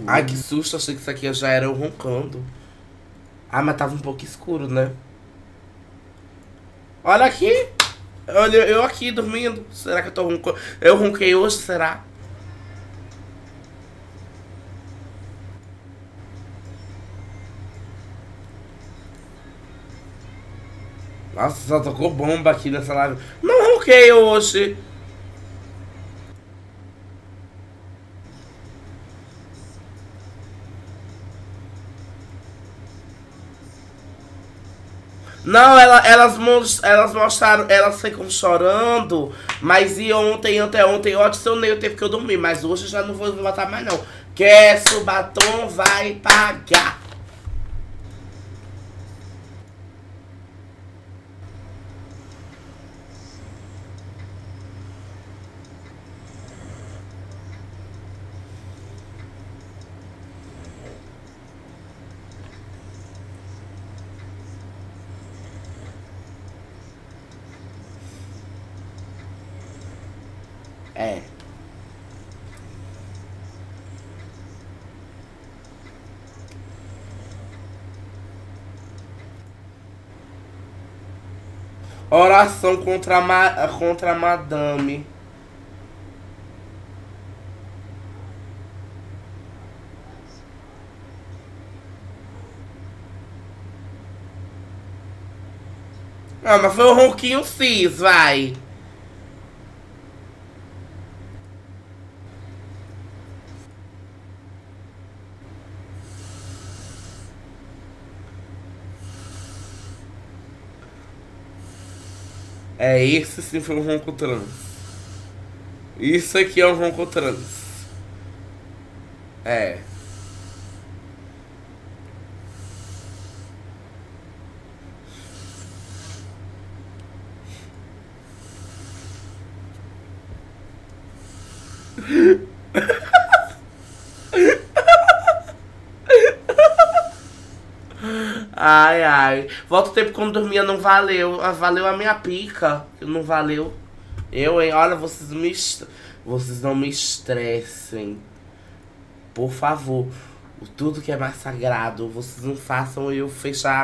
Ai, que susto, achei que isso aqui já era eu roncando. Ah, mas tava um pouco escuro, né? Olha aqui! Olha, eu aqui dormindo. Será que eu tô roncando? Eu ronquei hoje, será? Nossa, só tocou bomba aqui nessa live. Não ronquei hoje. Não, elas mostraram, elas ficam chorando, mas e ontem, anteontem, eu adicionei o tempo que eu dormi, mas hoje eu já não vou botar mais não. Quer o batom, vai pagar. É. Oração contra a madame. Ah, mas foi um ronquinho cis, vai. É, esse sim foi um ronco trans. Isso aqui é um ronco trans. É. Ai, ai. Volta o tempo quando dormia, não valeu. Ah, valeu a minha pica. Não valeu. Eu, hein? Olha, vocês não me estressem. Por favor. Tudo que é mais sagrado, vocês não façam eu fechar